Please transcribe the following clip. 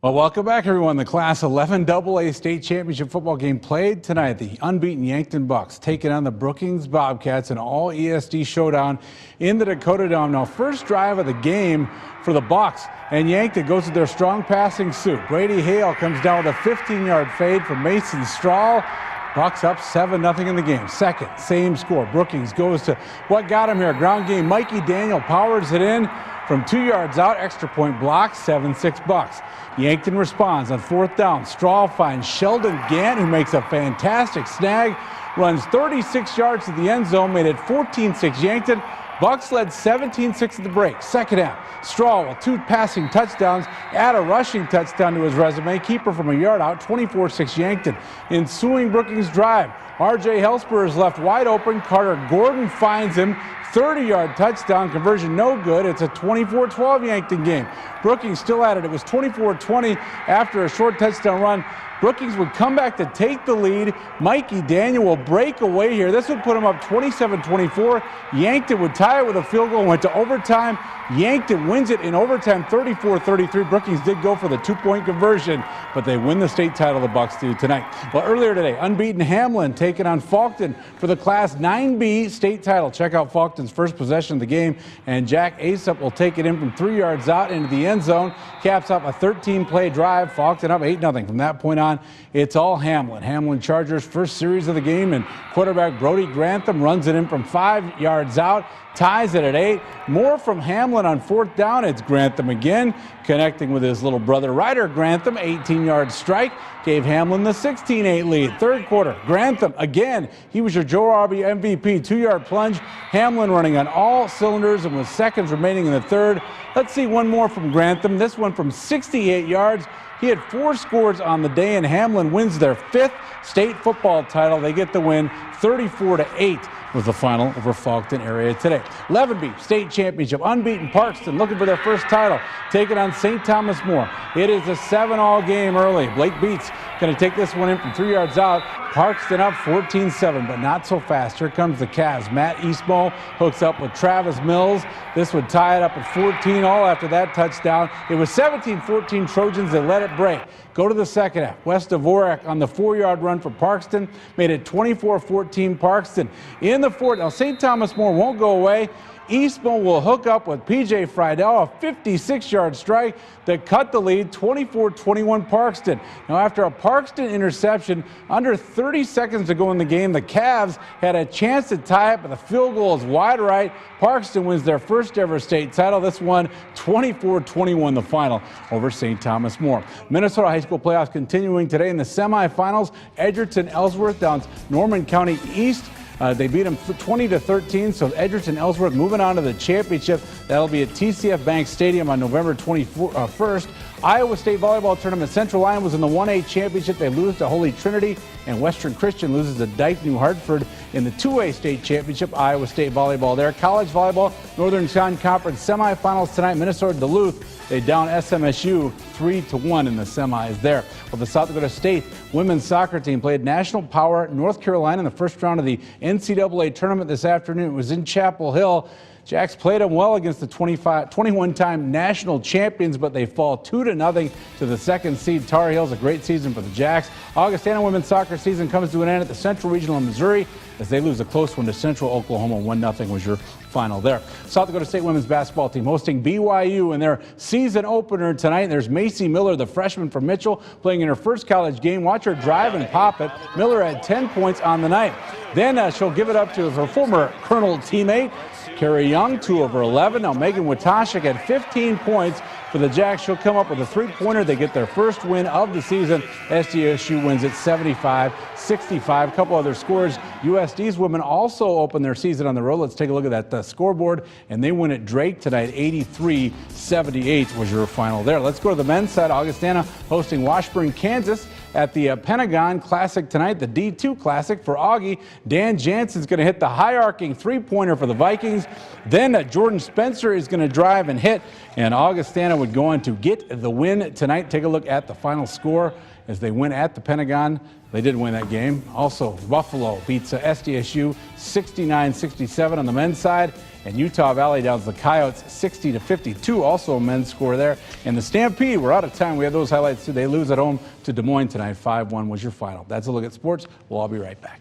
Well, welcome back, everyone. The Class 11 AA State Championship football game played tonight. The unbeaten Yankton Bucks taking on the Brookings Bobcats, an all-ESD showdown in the Dakota Dome. Now, first drive of the game for the Bucks, and Yankton goes to their strong passing suit. Brady Hale comes down with a 15-yard fade from Mason Strahl. Bucks up 7-0 in the game. Second, same score. Brookings goes to what got him here. Ground game. Mikey Daniel powers it in from 2 yards out. Extra point block. 7-6 Bucks. Yankton responds on fourth down. Strahl finds Sheldon Gant, who makes a fantastic snag, runs 36 yards to the end zone, made it 14-6 Yankton. Bucks led 17-6 at the break. Second half, Strahl with 2 passing touchdowns, add a rushing touchdown to his resume. Keeper from a yard out, 24-6 Yankton. Ensuing Brookings drive, R.J. Helsper is left wide open. Carter Gordon finds him. 30-yard touchdown conversion, no good. It's a 24-12 Yankton game. Brookings still at it. It was 24-20 after a short touchdown run. Brookings would come back to take the lead. Mikey Daniel will break away here. This would put him up 27-24. Yankton would tie it with a field goal, went to overtime. Yankton wins it in overtime, 34-33. Brookings did go for the 2-point conversion, but they win the state title, the Bucks do tonight. Well, earlier today, unbeaten Hamlin taking on Faulkton for the Class 9B state title. Check out Faulkton's first possession of the game, and Jack Aesop will take it in from 3 yards out into the end zone. Caps up a 13-play drive. Faulkton up 8-0. From that point on, it's all Hamlin. Hamlin Chargers' first series of the game, and quarterback Brody Grantham runs it in from 5 yards out. Ties it at 8. More from Hamlin on fourth down. It's Grantham again, connecting with his little brother Ryder Grantham. 18-yard strike gave Hamlin the 16-8 lead. Third quarter, Grantham again. He was your Joe Arby MVP. 2-yard plunge. Hamlin running on all cylinders, and with seconds remaining in the third. Let's see one more from Grantham. This one from 68 yards. He had 4 scores on the day, and Hamlin wins their 5th state football title. They get the win, 34-8 was the final over Faulkton area today. 11B state championship, unbeaten Parkston looking for their first title, taking on St. Thomas More. It is a 7-all game early. Blake Beats going to take this one in from 3 yards out. Parkston up 14-7, but not so fast. Here comes the Cavs. Matt Eastmo hooks up with Travis Mills. This would tie it up at 14 all after that touchdown. It was 17-14 Trojans that let it break. Go to the second half. West Dvorak on the 4-yard run for Parkston made it 24-14 Parkston. In the fourth, now St. Thomas More won't go away. Eastmo will hook up with P.J. Friedel, a 56-yard strike that cut the lead, 24-21 Parkston. Now, after a Parkston interception, under 30 seconds to go in the game, the Cavs had a chance to tie it, but the field goal is wide right. Parkston wins their first ever state title. This one, 24-21 the final over St. Thomas More. Minnesota High School playoffs continuing today in the semifinals. Edgerton-Ellsworth downs Norman County East. They beat them 20-13, so Edgerton-Ellsworth moving on to the championship. That'll be at TCF Bank Stadium on November 21st. Iowa State Volleyball Tournament. Central Lyon was in the 1A championship. They lose to Holy Trinity, and Western Christian loses to Dyke New Hartford in the 2A state championship. Iowa State Volleyball there. College Volleyball, Northern Sun Conference semifinals tonight. Minnesota Duluth. They down SMSU 3-1 in the semis there. Well, the South Dakota State women's soccer team played National Power North Carolina in the first round of the NCAA tournament this afternoon. It was in Chapel Hill. Jacks played them well against the 21-time national champions, but they fall 2-0 to the second seed Tar Heels. A great season for the Jacks. Augustana women's soccer season comes to an end at the Central Regional in Missouri as they lose a close one to Central Oklahoma. 1-0 was your final there. South Dakota State women's basketball team hosting BYU in their season opener tonight. There's Macy Miller, the freshman from Mitchell, playing in her first college game. Watch her drive and pop it. Miller had 10 points on the night. Then she'll give it up to her former Colonel teammate, Carrie Young, 2 of her 11. Now Megan Watashik had 15 points for the Jacks. She'll come up with a 3-pointer. They get their first win of the season. SDSU wins it 75-65. A couple other scores. USD's women also open their season on the road. Let's take a look at that scoreboard. And they win at Drake tonight. 83-78 was your final there. Let's go to the men's side. Augustana hosting Washburn, Kansas at the Pentagon Classic tonight, the D2 Classic for Augie. Dan Jansen's going to hit the high-arcing 3-pointer for the Vikings. Then Jordan Spencer is going to drive and hit, and Augustana would go on to get the win tonight. Take a look at the final score as they win at the Pentagon. They did win that game. Also, Buffalo beats SDSU 69-67 on the men's side. And Utah Valley downs the Coyotes 60-52. Also a men's score there. And the Stampede, we're out of time. We have those highlights too. They lose at home to Des Moines tonight. 5-1 was your final. That's a look at sports. We'll all be right back.